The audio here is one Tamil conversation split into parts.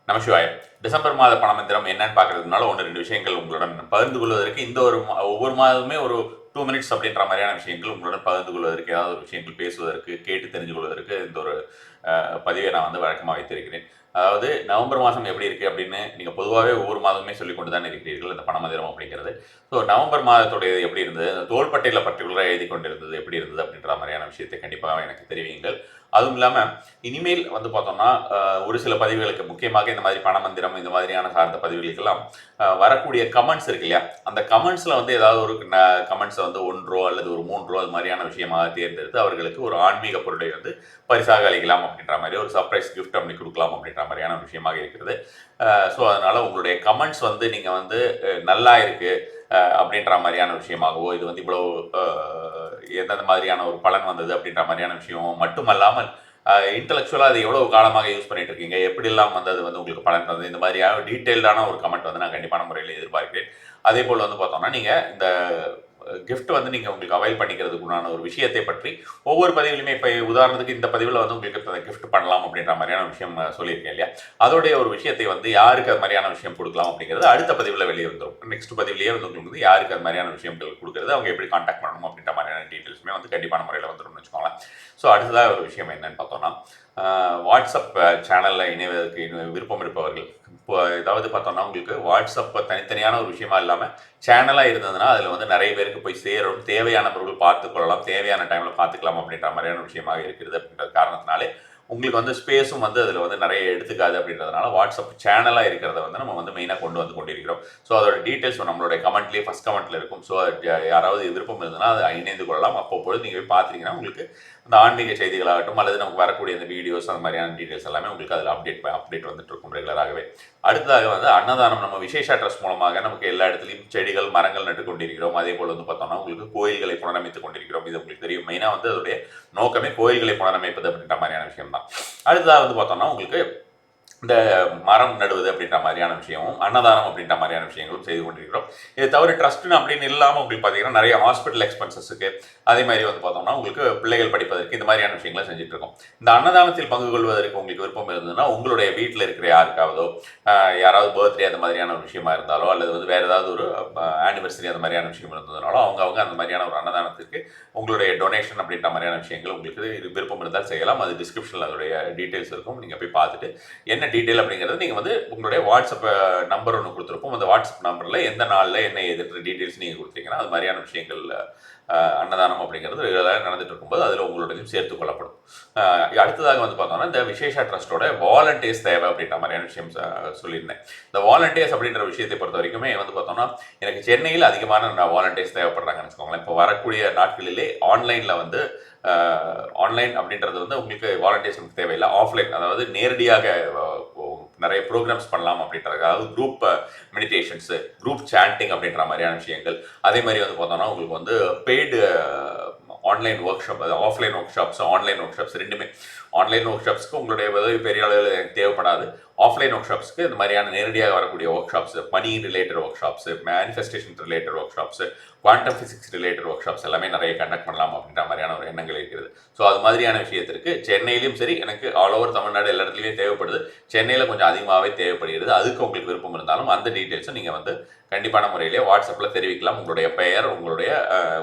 நமசிவாயம். டிசம்பர் மாத பணமந்திரம் என்னன்னு பார்க்கறதுனால ஒன்று ரெண்டு விஷயங்கள் உங்களுடன் பகிர்ந்து கொள்வதற்கு இந்த ஒரு ஒவ்வொரு மாதமே ஒரு 2 மினிட்ஸ் அப்படின்ற மாதிரியான விஷயங்கள் உங்களுடன் பகிர்ந்து கொள்வதற்கு ஏதாவது ஒரு விஷயங்கள் பேசுவதற்கு கேட்டு தெரிஞ்சு கொள்வதற்கு இந்த ஒரு பதிவை நான் வந்து வழக்கமாக வைத்திருக்கிறேன். அதாவது நவம்பர் மாதம் எப்படி இருக்குது அப்படின்னு நீங்கள் பொதுவாகவே ஒவ்வொரு மாதமே சொல்லிக் கொண்டு தான் இருக்கிறீர்கள் இந்த பணமந்திரம் அப்படிங்கிறது. ஸோ நவம்பர் மாதத்துடைய எப்படி இருந்தது, அந்த தோள்பட்டையில் பர்டிகுலராக எழுதி கொண்டிருந்தது எப்படி இருந்தது அப்படின்ற மாதிரியான விஷயத்தை கண்டிப்பாக எனக்கு தெரிவியுங்கள். அதுவும் இல்லாமல் இனிமேல் வந்து பார்த்தோம்னா ஒரு சில பதிவுகளுக்கு முக்கியமாக இந்த மாதிரி பணமந்திரம் இந்த மாதிரியான சார்ந்த பதிவுகளுக்கெல்லாம் வரக்கூடிய கமெண்ட்ஸ் இருக்கு இல்லையா, அந்த கமெண்ட்ஸில் வந்து ஏதாவது ஒரு கமெண்ட்ஸை வந்து 1 அல்லது ஒரு 3 அது மாதிரியான விஷயமாக தேர்ந்தெடுத்து அவர்களுக்கு ஒரு ஆன்மீக பொருளை வந்து பரிசாக அளிக்கலாம் அப்படின்ற மாதிரி ஒரு சர்ப்ரைஸ் கிஃப்ட் அப்படி கொடுக்கலாம் அப்படின்ற மாதிரியான விஷயமாக இருக்கிறது. ஸோ அதனால் உங்களுடைய கமெண்ட்ஸ் வந்து நீங்கள் வந்து நல்லா இருக்குது அப்படின்ற மாதிரியான விஷயமாகவோ, இது வந்து இவ்வளோ எந்தெந்த மாதிரியான ஒரு பலன் வந்தது அப்படின்ற மாதிரியான விஷயம் மட்டுமல்லாமல் இன்டலெக்சுவலாக அது எவ்வளோ காலமாக யூஸ் பண்ணிட்டு இருக்கீங்க, எப்படிலாம் வந்து அது வந்து உங்களுக்கு பலன் தந்தது, இந்த மாதிரியான டீட்டெயில்டான ஒரு கமெண்ட் வந்து நான் கண்டிப்பான முறையில் எதிர்பார்க்கிறேன். அதே போல் வந்து பார்த்தோம்னா நீங்கள் இந்த கிஃப்ட் வந்து நீங்கள் உங்களுக்கு அவைல் பண்ணிக்கிறதுக்கு உண்டான ஒரு விஷயத்தை பற்றி ஒவ்வொரு பதிவிலுமே இப்போ உதாரணத்துக்கு இந்த பதிவில் வந்து உங்களுக்கு கிஃப்ட் பண்ணலாம் அப்படின்ற மாதிரியான விஷயம் சொல்லியிருக்கேன் இல்லையா, அதோடைய ஒரு விஷயத்தை வந்து யாருக்கு அது மாதிரியான விஷயம் கொடுக்கலாம் அப்படிங்கிறது அடுத்த பதிவில் வெளியே வந்துடும். நெக்ஸ்ட் பதிவிலேயே வந்து உங்களுக்கு வந்து யாருக்கு அது மாதிரியான விஷயங்கள் கொடுக்குறது, அவங்க எப்படி கான்டாக்ட் பண்ணணும் அப்படின்ற மாதிரியான டீட்டெயில்ஸுமே வந்து கண்டிப்பான முறையில் வந்துடும்னு வச்சுக்கோங்களேன். ஸோ அடுத்ததாக ஒரு விஷயம் என்னன்னு பார்த்தோம்னா, வாட்ஸ்அப் சேனலில் இணைவதற்கு விருப்பம் இருப்பவர்கள், இப்போ ஏதாவது பார்த்தோம்னா உங்களுக்கு வாட்ஸ்அப் தனித்தனியான ஒரு விஷயமா இல்லாமல் சேனலாக இருந்ததுன்னா அதில் வந்து நிறைய பேருக்கு போய் சேரும், தேவையான பொருள் பார்த்துக்கொள்ளலாம், தேவையான டைமில் பார்த்துக்கலாம் அப்படின்ற மாதிரியான விஷயமாக இருக்கிறது. அப்படின்ற காரணத்தினாலே உங்களுக்கு வந்து ஸ்பேஸும் வந்து அதில் வந்து நிறைய எடுத்துக்காது. அப்படின்றதுனால வாட்ஸ்அப் சேனலாக இருக்கிறத வந்து நம்ம வந்து மெயினாக கொண்டு வந்து கொண்டிருக்கிறோம். ஸோ அதோட டீட்டெயில்ஸ் நம்மளுடைய கமெண்ட்லேயே ஃபஸ்ட் கமெண்ட்டில் இருக்கும். ஸோ யாராவது விருப்பம் இருந்ததுன்னா அதை இணைந்து கொள்ளலாம். அப்போது நீங்கள் போய் பார்த்தீங்கன்னா உங்களுக்கு அந்த ஆன்மீக செய்திகளாகட்டும் அல்லது நமக்கு வரக்கூடிய இந்த வீடியோஸ் அந்த மாதிரியான டீட்டெயில்ஸ் எல்லாமே உங்களுக்கு அதில் அப்டேட் வந்துட்டு இருக்கும் ரெகுலராகவே. அடுத்ததாக வந்து அன்னதானம் நம்ம விசேஷ ட்ரஸ்ட் மூலமாக நமக்கு எல்லா இடத்துலையும் செடிகள் மரங்கள் நட்டு கொண்டிருக்கிறோம். அதே போல் வந்து பார்த்தோம்னா உங்களுக்கு கோயில்களை புனரமைத்துக் கொண்டிருக்கிறோம். இது உங்களுக்கு தெரியும். மெயினாக வந்து அதோடைய நோக்கமே கோயில்களை புனரமைப்பது அப்படின்ற மாதிரியான விஷயம் தான். அடுத்ததாக வந்து பார்த்தோம்னா உங்களுக்கு இந்த மரம் நடுவது அப்படின்ற மாதிரியான விஷயமும் அன்னதானம் அப்படின்ற மாதிரியான விஷயங்களும் செய்து கொண்டிருக்கிறோம். இதை தவிர ட்ரஸ்ட்னு அப்படின்னு இல்லாமல் உங்களுக்கு பார்த்தீங்கன்னா நிறைய ஹாஸ்பிட்டல் எக்ஸ்பென்சஸுக்கு, அதே மாதிரி வந்து பார்த்தோம்னா உங்களுக்கு பிள்ளைகள் படிப்பதற்கு இந்த மாதிரியான விஷயங்களை செஞ்சுட்டு இருக்கோம். இந்த அன்னதானத்தில் பங்கு கொள்வதற்கு உங்களுக்கு விருப்பம் இருந்ததுன்னா உங்களுடைய வீட்டில் இருக்கிற யாருக்காவதோ யாராவது பர்த்டே அந்த மாதிரியான ஒரு விஷயமா இருந்தாலோ அல்லது வந்து வேறு ஏதாவது ஒரு ஆனிவர்சரி அந்த மாதிரியான விஷயம் இருந்ததுனாலோ அவங்க அந்த மாதிரியான ஒரு அன்னதானத்திற்கு உங்களுடைய டொனேஷன் அப்படின்ற மாதிரியான விஷயங்கள் உங்களுக்கு விருப்பம் இருந்தால் செய்யலாம். அது டிஸ்கிரிப்ஷனில் அதோடைய டீட்டெயில்ஸ் இருக்கும். நீங்கள் போய் பார்த்துட்டு என்ன டீட்டெயில் அப்படிங்கிறது நீங்கள் வந்து உங்களுடைய வாட்ஸ்அப் நம்பர் ஒன்று கொடுத்துருப்போம். அந்த வாட்ஸ்அப் நம்பரில் எந்த நாளில் என்ன எதுன்ற டீட்டெயில்ஸ் நீங்கள் கொடுத்தீங்கன்னா அது மாதிரியான விஷயங்கள் அன்னதானம் அப்படிங்கிறது ரெகுலராக நடந்துட்டு இருக்கும்போது அதில் உங்களுடையும் சேர்த்து கொள்ளப்படும். அடுத்ததாக வந்து பார்த்தோம்னா இந்த விசேஷ ட்ரஸ்ட்டோட வாலண்டியர்ஸ் தேவை அப்படின்ற மாதிரியான விஷயம் சொல்லியிருந்தேன். இந்த வாலண்டியர்ஸ் அப்படின்ற விஷயத்தை பொறுத்த வரைக்குமே வந்து பார்த்தோம்னா எனக்கு சென்னையில் அதிகமான வாலண்டியர்ஸ் தேவைப்படுறாங்கன்னு வச்சுக்கோங்களேன். இப்போ வரக்கூடிய நாட்களிலே ஆன்லைனில் வந்து ஆன்லைன் அப்படின்றது வந்து உங்களுக்கு வாலண்டியர்ஸ் நமக்கு தேவையில்லை. ஆஃப்லைன், அதாவது நேரடியாக நிறைய ப்ரோக்ராம்ஸ் பண்ணலாம் அப்படின்றது, அதாவது குரூப் மெடிடேஷன்ஸு, குரூப் சாண்டிங் அப்படின்ற மாதிரியான விஷயங்கள். அதே மாதிரி வந்து பார்த்தோம்னா உங்களுக்கு வந்து பெய்டு ஆன்லைன் ஒர்க் ஷாப், அது offline work shops online work shops ரெண்டுமே. ஆன்லைன் ஒர்க் ஷாப்ஸ்க்கு உங்களுடைய உதவி பெரிய அளவில் எனக்கு தேவைப்படாது. ஆஃப்லைன் ஒர்க் ஷாப்ஸ்க்கு இந்த மாதிரியான நேரடியாக வரக்கூடிய workshops, money related workshops, manifestation related workshops, quantum physics related workshops எல்லாமே நிறைய கண்டக்ட் பண்ணலாம் அப்படின்ற மாதிரியான ஒரு எண்ணங்கள் இருக்கிறது. ஸோ அது மாதிரியான விஷயத்திற்கு சென்னையிலையும் சரி, எனக்கு ஆல் ஓவர் தமிழ்நாடு எல்லா இடத்துலையுமே தேவைப்படுது. சென்னையில் கொஞ்சம் அதிகமாகவே தேவைப்படுகிறது. அதுக்கு உங்களுக்கு விருப்பம் இருந்தாலும் அந்த டீட்டெயில்ஸும் நீங்கள் வந்து கண்டிப்பான முறையிலே வாட்ஸ்அப்பில் தெரிவிக்கலாம். உங்களுடைய பெயர், உங்களுடைய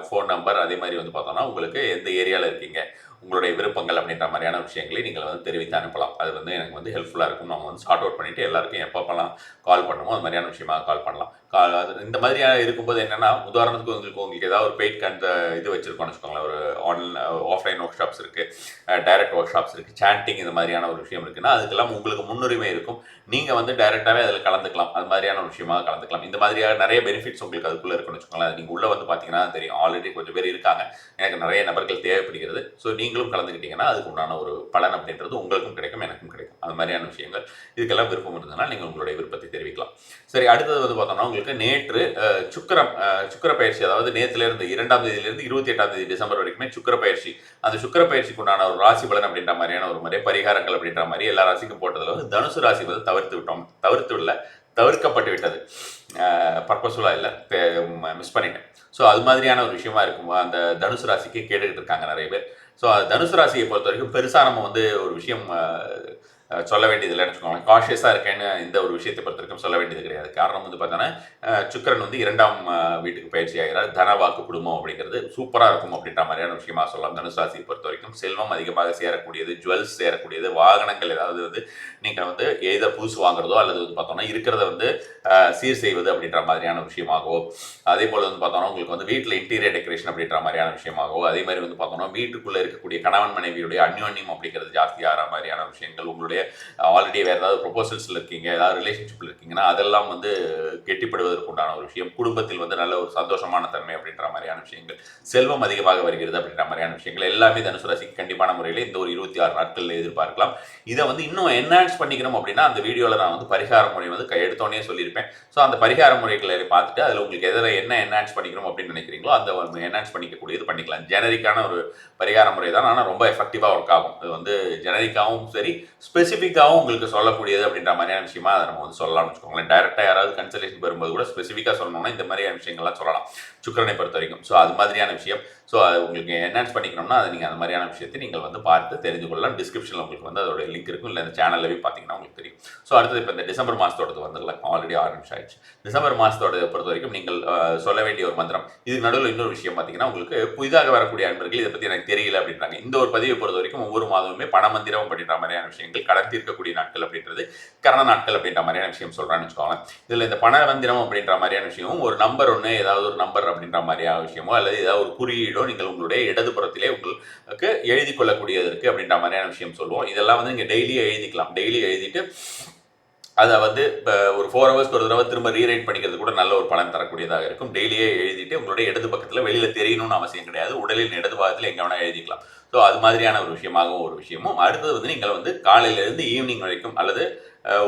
ஃபோன் நம்பர், அதே மாதிரி வந்து பார்த்தோம்னா உங்களுக்கு எந்த ஏரியாவில் இருக்கீங்க, உங்களுடைய விருப்பங்கள் அப்படின்ற மாதிரியான விஷயங்களை நீங்கள் வந்து தெரிவித்து அனுப்பலாம். அது வந்து எனக்கு வந்து ஹெல்ப்ஃபுல்லாக இருக்கும். நம்ம வந்து சார்ட் அவுட் பண்ணிவிட்டு எல்லாருக்கும் எப்பப்போலாம் கால் பண்ணுமோ அது மாதிரியான விஷயமாக கால் பண்ணலாம். அது இந்த மாதிரியாக இருக்கும்போது என்னென்னா, உதாரணத்துக்கு உங்களுக்கு ஏதாவது ஒரு பெய்ட் இது வச்சுருக்கோம்னு வச்சுக்கோங்களேன். ஒரு ஆஃப்லைன் ஒர்க் ஷாப்ஸ் இருக்குது, டைரக்ட் ஒர்க் ஷாப்ஸ் இருக்குது, சாண்டிங் இந்த மாதிரியான ஒரு விஷயம் இருக்குன்னா அதுக்கெல்லாம் உங்களுக்கு முன்னுரிமை இருக்கும். நீங்கள் வந்து டைரெக்டாகவே அதில் கலந்துக்கலாம். அது மாதிரியான ஒரு விஷயமாக கலந்துக்கலாம். இந்த மாதிரியாக நிறைய பெனிஃபிட்ஸ் உங்களுக்கு அதுக்குள்ளே இருக்குன்னு வச்சுக்கோங்களேன். அது நீங்கள் உள்ளே வந்து பார்த்தீங்கன்னா தெரியும். ஆல்ரெடி கொஞ்சம் பேர் இருக்காங்க, எனக்கு நிறைய நபர்கள் தேவைப்படுகிறது. ஸோ நீங்களும் கலந்துக்கிட்டீங்கன்னா அதுக்கு உண்டான ஒரு பலன் அப்படின்றது உங்களுக்கும் கிடைக்கும், எனக்கும் கிடைக்கும். அது மாதிரியான விஷயங்கள். இதுக்கெல்லாம் விருப்பம் இருந்ததுன்னா நீங்கள் உங்களுடைய விருப்பத்தை தெரிவிக்கலாம். சரி, அடுத்தது வந்து பார்த்தோம்னா உங்களுக்கு நேற்று சுக்கிர பயிற்சி, அதாவது நேற்றுலேருந்து 2ஆம் தேதியிலிருந்து 28ஆம் தேதி டிசம்பர் வரைக்குமே சுக்கிர பயிற்சி. அந்த சுக்கிர பயிற்சிக்கு உண்டான ஒரு ராசி பலன் அப்படின்ற மாதிரியான ஒரு முறை பரிகாரங்கள் அப்படின்ற மாதிரி எல்லா ராசிக்கும் போட்டதில் வந்து தனுசு ராசி வந்து தவிர்க்கப்பட்டு விட்டது. பர்பஸ்ஃபுல்லாக இல்லை, மிஸ் பண்ணிட்டேன். ஸோ அது மாதிரியான ஒரு விஷயமா இருக்கும். அந்த தனுசு ராசிக்கு கேட்டுக்கிட்டு இருக்காங்க நிறைய பேர். ஸோ தனுசு ராசியை பொறுத்த வரைக்கும் பெருசாக நம்ம வந்து ஒரு விஷயம் சொல்ல வேண்டியது இல்லைன்னு வச்சுக்கோங்களேன். காஷியஸாக இருக்கேன்னு இந்த ஒரு விஷயத்தை பொறுத்தவரைக்கும் சொல்ல வேண்டியது கிடையாது. காரணம் வந்து பார்த்தோன்னா சுக்கிரன் வந்து 2ஆம் வீட்டுக்கு பயிற்சி ஆகிறார். தனவாக்கு குடும்பம் அப்படிங்கிறது சூப்பராக இருக்கும் அப்படின்ற மாதிரியான விஷயமா சொல்லலாம். தனுசு ராசியை பொறுத்த வரைக்கும் செல்வம் அதிகமாக சேரக்கூடியது, ஜுவல்ஸ் சேரக்கூடியது, வாகனங்கள் ஏதாவது வந்து நீங்கள் வந்து எய்தர் புதுசு வாங்குறதோ அல்லது வந்து பார்த்தோம்னா இருக்கிறத வந்து சீர் செய்வது அப்படின்ற மாதிரியான விஷயமாகவோ, அதே போல் வந்து பார்த்தோம்னா உங்களுக்கு வந்து வீட்டில் இன்டீரியர் டெக்கரேஷன் அப்படின்ற மாதிரியான விஷயமாகவோ, அதே மாதிரி வந்து பார்த்தோம்னா வீட்டுக்குள்ளே இருக்கக்கூடிய கணவன் மனைவியுடைய அந்யோன்யம் அப்படிங்கிறது ஜாஸ்தி ஆகிற மாதிரியான விஷயங்கள், உங்களுடைய ஆல்ரெடி வேறு ஏதாவது ப்ரொபோசல்ஸில் இருக்கீங்க, ஏதாவது ரிலேஷன்ஷிப்பில் இருக்கீங்கன்னா அதெல்லாம் வந்து கெட்டிப்படுவதற்கு உண்டான ஒரு விஷயம், குடும்பத்தில் வந்து நல்ல ஒரு சந்தோஷமான தன்மை அப்படின்ற மாதிரியான விஷயங்கள், செல்வம் அதிகமாக வருகிறது அப்படின்ற மாதிரியான விஷயங்கள் எல்லாமே தனுசு ராசிக்கு கண்டிப்பான முறையில் இந்த ஒரு 26 நாட்களில் எதிர்பார்க்கலாம். இதை வந்து இன்னும் என்ஹான்ஸ் பண்ணிக்கணும் அப்படின்னா அந்த வீடியோவில் நான் வந்து பரிகார முறை வந்து எடுத்தோடனே சொல்லியிருப்பேன். ஸோ அந்த பரிகார முறைகளை பார்த்துட்டு அதில் உங்களுக்கு எதில் என்ன என்ஹான்ஸ் பண்ணிக்கணும் அப்படின்னு நினைக்கிறீங்களோ அந்த என்ஹான்ஸ் பண்ணிக்கக்கூடியது பண்ணிக்கலாம். ஜெனரிக்கான ஒரு பரிகார முறை தான், ஆனால் ரொம்ப எஃபெக்டிவாக ஒர்க் ஆகும். இது வந்து ஜெனரிக்காகவும் சரி ஸ்பெசிஃபிக்காகவும் உங்களுக்கு சொல்லக்கூடியது அப்படின்ற மாதிரியான விஷயமா அதை நம்ம வந்து சொல்லலாம்னு வச்சுக்கோங்களேன். டைரெக்டாக யாராவது கன்சல்டேஷன் வரும்போது கூட ஸ்பெசிஃபிக்காக சொல்லணும்னா இந்த மாதிரியான விஷயங்கள்லாம் சொல்லலாம் சுக்கிரனை பொறுத்த வரைக்கும். ஸோ அது மாதிரியான விஷயம். ஸோ அது உங்களுக்கு என்ஹான்ஸ் பண்ணிக்கணும்னா அது நீங்கள் அந்த மாதிரியான விஷயத்தை நீங்கள் வந்து பார்த்து தெரிஞ்சு கொள்ளலாம். டிஸ்கிரிப்ஷனில் உங்களுக்கு வந்து அதோட லிங்க் இருக்கும், இல்லை இந்த சேனலில் போய் பார்த்தீங்கன்னா உங்களுக்கு தெரியும். ஸோ அடுத்தது இப்போ இந்த டிசம்பர் மாதத்தோடது வந்துடலாம். ஆல்ரெடி 6 நிமிஷம் ஆயிடுச்சு. டிசம்பர் மாதத்தோட பொறுத்த வரைக்கும் நீங்கள் சொல்ல வேண்டிய ஒரு மந்திரம். இதுக்கு நடுவில் இன்னொரு விஷயம் பார்த்தீங்கன்னா, உங்களுக்கு புதிதாக வரக்கூடிய அன்பர்கள் இதை பற்றி எனக்கு தெரியல அப்படின்றாங்க. இந்த ஒரு பதிவை பொறுத்த வரைக்கும் ஒவ்வொரு மாதமுமே பண மந்திரம் அப்படின்ற மாதிரியான விஷயங்கள், கடன் தீர்க்கக்கூடிய நாட்கள் அப்படின்றது கரண நாட்கள் அப்படின்ற மாதிரியான விஷயம் சொல்கிறான்னு வச்சுக்கோங்களேன். இதில் இந்த பண மந்திரம் அப்படின்ற மாதிரியான விஷயமும் ஒரு நம்பர் ஒன்று, ஏதாவது ஒரு நம்பர் அப்படின்ற மாதிரியான விஷயமோ அல்லது ஏதாவது ஒரு குறியீடோ நீங்கள் உங்களுடைய இடதுபுறத்திலே உங்களுக்கு எழுதி கொள்ளக்கூடியதற்கு அப்படின்ற மாதிரியான விஷயம் சொல்லுவோம். இதெல்லாம் வந்து நீங்கள் டெய்லியும் எழுதிக்கலாம். டெய்லி எழுதிட்டு அதை வந்து இப்போ ஒரு 4 ஹவர்ஸ்க்கு ஒரு தடவை திரும்ப ரீரைட் பண்ணிக்கிறது கூட நல்ல ஒரு பலன் தரக்கூடியதாக இருக்கும். டெய்லியே எழுதிட்டு உங்களுடைய இடது பக்கத்தில் வெளியில் தெரியணும்னு அவசியம் கிடையாது. உடலின் இடது பாகத்தில் எங்கே வேணால் எழுதிக்கலாம். ஸோ அது மாதிரியான ஒரு விஷயமாகவும் ஒரு விஷயமும். அடுத்தது வந்து நீங்கள் வந்து காலையிலேருந்து ஈவினிங் வரைக்கும் அல்லது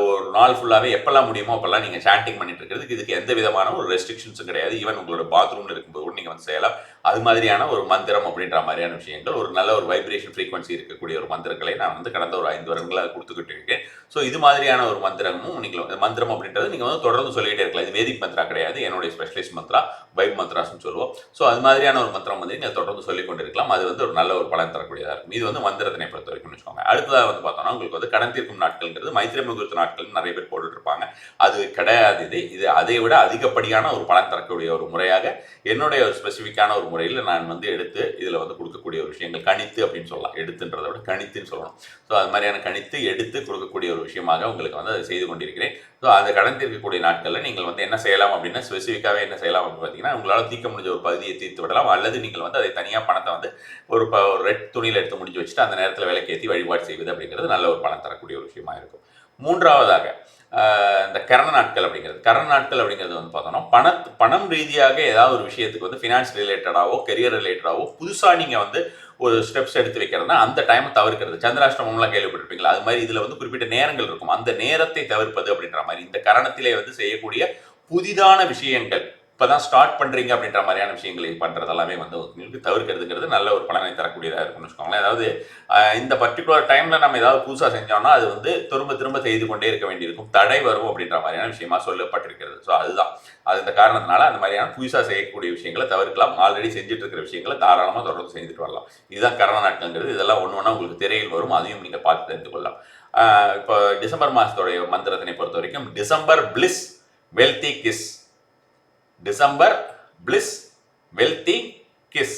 ஒரு நாள் ஃபுல்லாகவே எப்போல்லாம் முடியுமோ அப்போல்லாம் நீங்கள் சாண்டிங் பண்ணிட்டு இருக்கிறதுக்கு இதுக்கு எந்த விதமான ஒரு ரெஸ்ட்ரிக்ஷன்ஸும் கிடையாது. ஈவன் உங்களோட பாத்ரூமில் இருக்கும்போது கூட நீங்கள் வந்து செய்யலாம். அது மாதிரியான ஒரு மந்திரம் அப்படின்ற மாதிரியான விஷயங்கள், ஒரு நல்ல ஒரு வைப்ரேஷன் ஃப்ரீக்வன்சி இருக்கக்கூடிய ஒரு மந்திரங்களை நான் வந்து கடந்த ஒரு 5 வருடங்களாக கொடுத்துக்கிட்டு இருக்கேன். ஸோ இது மாதிரியான ஒரு மந்திரமும் நீங்கள் மந்திரம் அப்படின்றது நீங்கள் வந்து தொடர்ந்து சொல்லிகிட்டே இருக்கலாம். இது வேதிக் மந்த்ரா கிடையாது, என்னுடைய ஸ்பெஷலிஸ்ட் மந்த்ரா வைப் மந்த்ராஸ்னு சொல்லுவோம். ஸோ அது மாதிரியான ஒரு மந்திரம் வந்து நீங்கள் தொடர்ந்து சொல்லிக் கொண்டு இருக்கலாம். அது வந்து ஒரு நல்ல ஒரு பலன் தரக்கூடியதாக இருக்கும். இது வந்து மந்திரத்தினை பொறுத்த வரைக்கும் வச்சுக்கோங்க. அடுத்ததாக வந்து பார்த்தோம்னா உங்களுக்கு வந்து கடன் தீர்க்கும் நாட்கள்ங்கிறது மைத்திரை முகூர்த்த நாட்கள் நிறைய பேர் போட்டுட்டு இருப்பாங்க. அது கிடையாது. இது அதை விட அதிகப்படியான ஒரு பலன் தரக்கூடிய ஒரு முறையாக என்னுடைய ஒரு ஸ்பெசிஃபிக்கான ஒரு முறையில் நான் வந்து எடுத்து இதில் வந்து கொடுக்கக்கூடிய ஒரு விஷயங்கள் கணித்து அப்படின்னு சொல்லலாம். எடுத்துன்றதை விட கணித்துன்னு சொல்லணும். ஸோ அது மாதிரியான கணித்து எடுத்து கொடுக்கக்கூடிய ஒரு விஷயமாக உங்களுக்கு வந்து அதை செய்து கொண்டிருக்கிறேன். ஸோ அதை கடன் தீர்க்கக்கூடிய நாட்களில் நீங்கள் வந்து என்ன செய்யலாம் அப்படின்னா, ஸ்பெசிஃபிக்காகவே என்ன செய்யலாம் அப்படின்னு பார்த்தீங்கன்னா, உங்களால் தீர்க்க முடிஞ்ச ஒரு பகுதியை தீர்த்து விடலாம். அல்லது நீங்கள் வந்து அதை தனியாக பணத்தை வந்து ஒரு ரெட் துணியில் எடுத்து முடிஞ்சு வச்சுட்டு அந்த நேரத்தில் விலைக்கேற்றி வழிபாடு செய்வது அப்படிங்கிறது நல்ல ஒரு பலன் தரக்கூடிய ஒரு விஷயமா இருக்கும். மூன்றாவதாக இந்த கரண நாட்கள் அப்படிங்கிறது வந்து பார்த்தோம்னா பணம் ரீதியாக ஏதாவது ஒரு விஷயத்துக்கு வந்து ஃபினான்ஸ் ரிலேட்டடாவோ கெரியர் ரிலேட்டடாவோ புதுசாக நீங்கள் வந்து ஒரு ஸ்டெப்ஸ் எடுத்து வைக்கிறதுனா அந்த டைமை தவிர்க்கிறது. சந்திராஷ்டமம்லாம் கேள்விப்பட்டிருப்பீங்களா? அது மாதிரி இதில் வந்து குறிப்பிட்ட நேரங்கள் இருக்கும். அந்த நேரத்தை தவிர்ப்பது அப்படின்ற மாதிரி இந்த கரணத்திலே வந்து செய்யக்கூடிய புதிதான விஷயங்கள் இப்போதான் ஸ்டார்ட் பண்ணுறீங்க அப்படின்ற மாதிரியான விஷயங்களை பண்ணுறது எல்லாமே வந்து உங்களுக்கு தவிர்க்கிறதுங்கிறது நல்ல ஒரு பலனை தரக்கூடியதாக இருக்கும்னு வச்சுக்கோங்களேன். அதாவது இந்த பர்டிகுலர் டைமில் நம்ம ஏதாவது புதுசாக செஞ்சோம்னா அது வந்து திரும்ப செய்து கொண்டே இருக்க வேண்டியிருக்கும், தடை வரும் அப்படின்ற மாதிரியான விஷயமா சொல்லப்பட்டிருக்கிறது. ஸோ அதுதான் அது இந்த காரணத்தினால அந்த மாதிரியான புதுசாக செய்யக்கூடிய விஷயங்களை தவிர்க்கலாம். ஆல்ரெடி செஞ்சுட்டு இருக்கிற விஷயங்களை தாராளமாக தொடர்ந்து செஞ்சுட்டு வரலாம். இதுதான் கரண நாட்கள்ங்கிறது. இதெல்லாம் ஒன்று ஒன்றா உங்களுக்கு திரையில் வரும், அதையும் நீங்கள் பார்த்து தெரிந்து கொள்ளலாம். இப்போ டிசம்பர் மாதத்துடைய மந்திரத்தினை பொறுத்த வரைக்கும் December bliss wealthy kiss, December bliss wealthy kiss.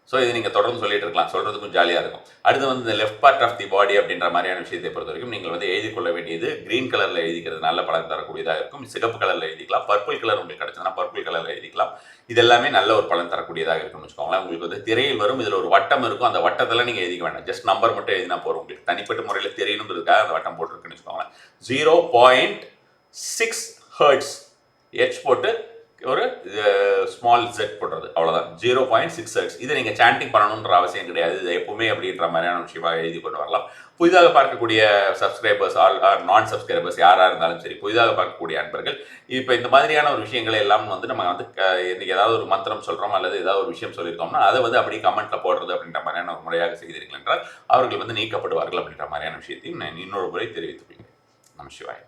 So இது நீங்கள் தொடர்ந்து சொல்லிட்டு இருக்கலாம், சொல்கிறதுக்கும் ஜாலியாக இருக்கும். அடுத்து வந்து இந்த லெஃப்ட் பார்ட் ஆஃப் தி பாடி அப்படின்ற மாதிரியான விஷயத்தை பொறுத்த வரைக்கும் நீங்கள் வந்து எழுதி கொள்ள வேண்டியது கிரீன் கலரில் எழுதிக்கிறது நல்ல பலன் தரக்கூடியதாக இருக்கும். சிகப்பு கலரில் எழுதிக்கலாம், பர்பிள் கலர் உங்களுக்கு கிடச்சதுன்னா பர்பிள் கலரில் எழுதிக்கலாம். இது எல்லாமே நல்ல ஒரு பலன் தரக்கூடியதாக இருக்கும்னு வச்சுக்கோங்களேன். உங்களுக்கு வந்து திரையில் வரும், இதில் ஒரு வட்டம் இருக்கும். அந்த வட்டத்தில் நீங்கள் எழுதிக்க வேண்டாம், ஜஸ்ட் நம்பர் மட்டும் எழுதினா போகிறோம். உங்களுக்கு தனிப்பட்ட முறையில் தெரியணுங்கிறதுக்காக அந்த வட்டம் போட்டிருக்குன்னு வச்சுக்கோங்களேன். 0.6 ஹெர்ட்ஸ் ஹெச் போட்டு ஒரு ஸ்மால் செட் போடுறது, அவ்வளோதான். 0.6 ஹெர்ட்ஸ். இதை நீங்கள் சாண்டிங் பண்ணணுன்ற அவசியம் கிடையாது. இது எப்பவுமே அப்படின்ற மாதிரியான விஷயமாக எழுதி கொண்டு வரலாம். புதிதாக பார்க்கக்கூடிய சப்ஸ்கிரைபர்ஸ் ஆர் நான் சப்ஸ்கிரைபர்ஸ் யாராக இருந்தாலும் சரி, புதிதாக பார்க்கக்கூடிய அன்பர்கள் இப்போ இந்த மாதிரியான ஒரு விஷயங்களை எல்லாம் வந்து நம்ம வந்து இன்னைக்கு ஏதாவது ஒரு மந்திரம் சொல்கிறோம் அல்லது ஏதாவது ஒரு விஷயம் சொல்லியிருக்கோம்னா அதை வந்து அப்படியே கமெண்ட்டில் போடுறது அப்படின்ற மாதிரியான ஒரு முறையாக செய்தீர்கள் என்றால் அவர்கள் வந்து நீக்கப்படுவார்கள் அப்படின்ற மாதிரியான விஷயத்தையும் நான் இன்னொரு முறை தெரிவித்துக் கொள்கிறேன். நம சிவாய்.